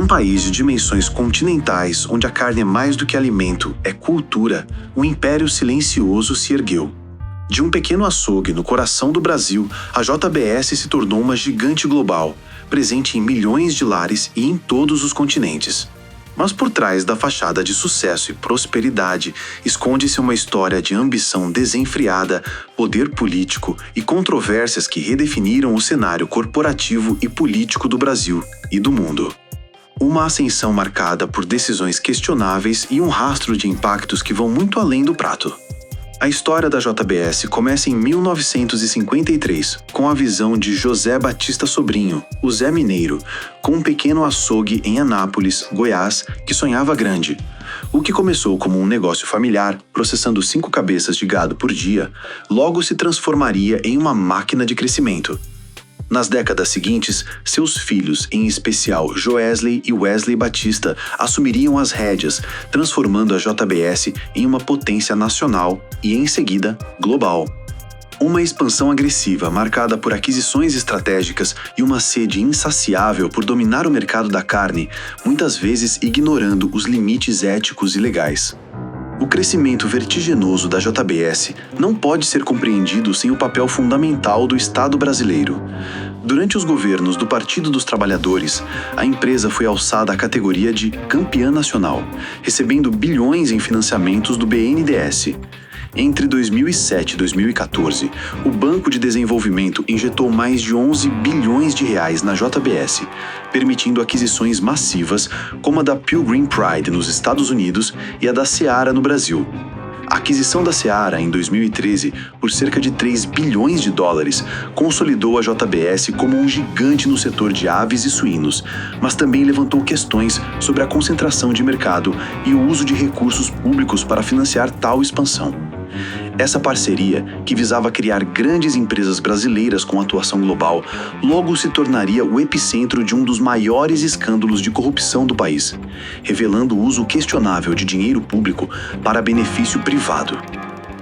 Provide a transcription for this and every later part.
num país de dimensões continentais, onde a carne é mais do que alimento, é cultura, um império silencioso se ergueu. De um pequeno açougue no coração do Brasil, a JBS se tornou uma gigante global, presente em milhões de lares e em todos os continentes. Mas por trás da fachada de sucesso e prosperidade, esconde-se uma história de ambição desenfreada, poder político e controvérsias que redefiniram o cenário corporativo e político do Brasil e do mundo. Uma ascensão marcada por decisões questionáveis e um rastro de impactos que vão muito além do prato. A história da JBS começa em 1953, com a visão de José Batista Sobrinho, o Zé Mineiro, com um pequeno açougue em Anápolis, Goiás, que sonhava grande. O que começou como um negócio familiar, processando 5 cabeças de gado por dia, logo se transformaria em uma máquina de crescimento. Nas décadas seguintes, seus filhos, em especial Joesley e Wesley Batista, assumiriam as rédeas, transformando a JBS em uma potência nacional e, em seguida, global. Uma expansão agressiva, marcada por aquisições estratégicas e uma sede insaciável por dominar o mercado da carne, muitas vezes ignorando os limites éticos e legais. O crescimento vertiginoso da JBS não pode ser compreendido sem o papel fundamental do Estado brasileiro. Durante os governos do Partido dos Trabalhadores, a empresa foi alçada à categoria de campeã nacional, recebendo bilhões em financiamentos do BNDES. Entre 2007 e 2014, o Banco de Desenvolvimento injetou mais de 11 bilhões de reais na JBS, permitindo aquisições massivas como a da Pilgrim Pride nos Estados Unidos e a da Seara no Brasil. A aquisição da Seara em 2013, por cerca de 3 bilhões de dólares, consolidou a JBS como um gigante no setor de aves e suínos, mas também levantou questões sobre a concentração de mercado e o uso de recursos públicos para financiar tal expansão. Essa parceria, que visava criar grandes empresas brasileiras com atuação global, logo se tornaria o epicentro de um dos maiores escândalos de corrupção do país, revelando o uso questionável de dinheiro público para benefício privado.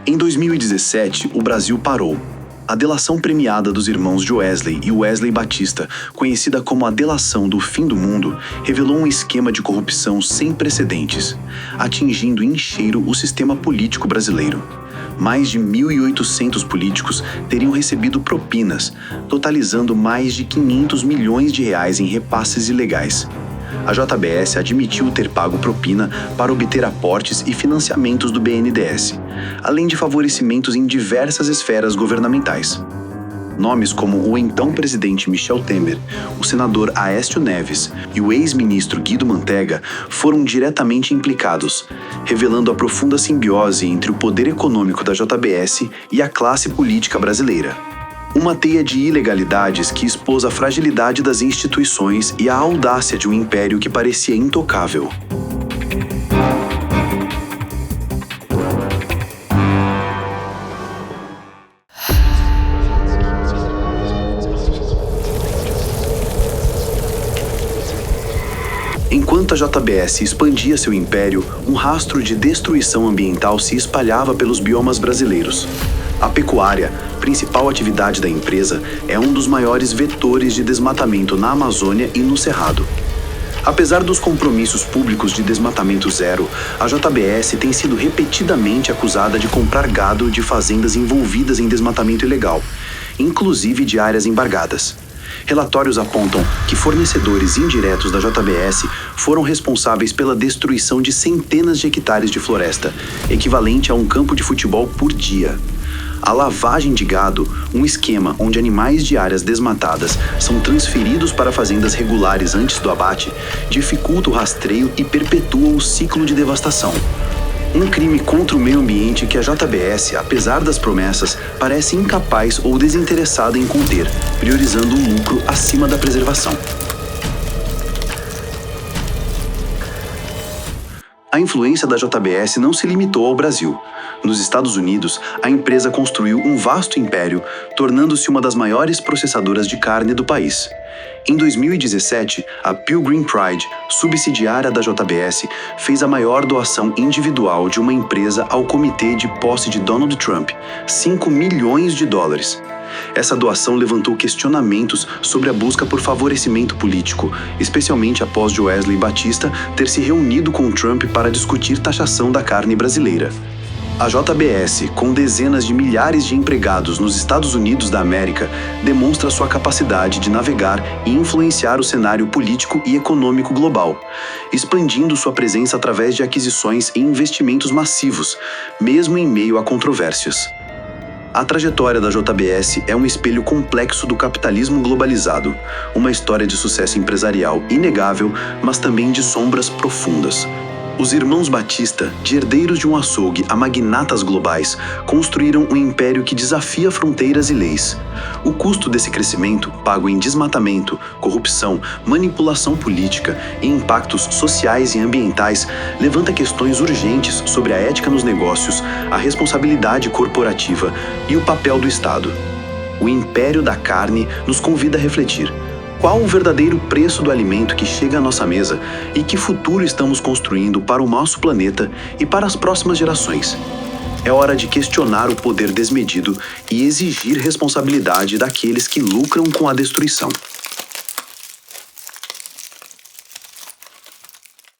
Em 2017, o Brasil parou. A delação premiada dos irmãos Joesley e Wesley Batista, conhecida como a delação do fim do mundo, revelou um esquema de corrupção sem precedentes, atingindo em cheiro o sistema político brasileiro. Mais de 1.800 políticos teriam recebido propinas, totalizando mais de 500 milhões de reais em repasses ilegais. A JBS admitiu ter pago propina para obter aportes e financiamentos do BNDES, além de favorecimentos em diversas esferas governamentais. Nomes como o então presidente Michel Temer, o senador Aécio Neves e o ex-ministro Guido Mantega foram diretamente implicados, revelando a profunda simbiose entre o poder econômico da JBS e a classe política brasileira. Uma teia de ilegalidades que expôs a fragilidade das instituições e a audácia de um império que parecia intocável. Enquanto a JBS expandia seu império, um rastro de destruição ambiental se espalhava pelos biomas brasileiros. A pecuária, principal atividade da empresa, é um dos maiores vetores de desmatamento na Amazônia e no Cerrado. Apesar dos compromissos públicos de desmatamento zero, a JBS tem sido repetidamente acusada de comprar gado de fazendas envolvidas em desmatamento ilegal, inclusive de áreas embargadas. Relatórios apontam que fornecedores indiretos da JBS foram responsáveis pela destruição de centenas de hectares de floresta, equivalente a um campo de futebol por dia. A lavagem de gado, um esquema onde animais de áreas desmatadas são transferidos para fazendas regulares antes do abate, dificulta o rastreio e perpetua o ciclo de devastação. Um crime contra o meio ambiente que a JBS, apesar das promessas, parece incapaz ou desinteressada em conter, priorizando o lucro acima da preservação. A influência da JBS não se limitou ao Brasil. Nos Estados Unidos, a empresa construiu um vasto império, tornando-se uma das maiores processadoras de carne do país. Em 2017, a Pilgrim Pride, subsidiária da JBS, fez a maior doação individual de uma empresa ao comitê de posse de Donald Trump, 5 milhões de dólares. Essa doação levantou questionamentos sobre a busca por favorecimento político, especialmente após Joesley Batista ter se reunido com Trump para discutir taxação da carne brasileira. A JBS, com dezenas de milhares de empregados nos Estados Unidos da América, demonstra sua capacidade de navegar e influenciar o cenário político e econômico global, expandindo sua presença através de aquisições e investimentos massivos, mesmo em meio a controvérsias. A trajetória da JBS é um espelho complexo do capitalismo globalizado, uma história de sucesso empresarial inegável, mas também de sombras profundas. Os irmãos Batista, de herdeiros de um açougue a magnatas globais, construíram um império que desafia fronteiras e leis. O custo desse crescimento, pago em desmatamento, corrupção, manipulação política e impactos sociais e ambientais, levanta questões urgentes sobre a ética nos negócios, a responsabilidade corporativa e o papel do Estado. O império da carne nos convida a refletir. Qual o verdadeiro preço do alimento que chega à nossa mesa e que futuro estamos construindo para o nosso planeta e para as próximas gerações? É hora de questionar o poder desmedido e exigir responsabilidade daqueles que lucram com a destruição.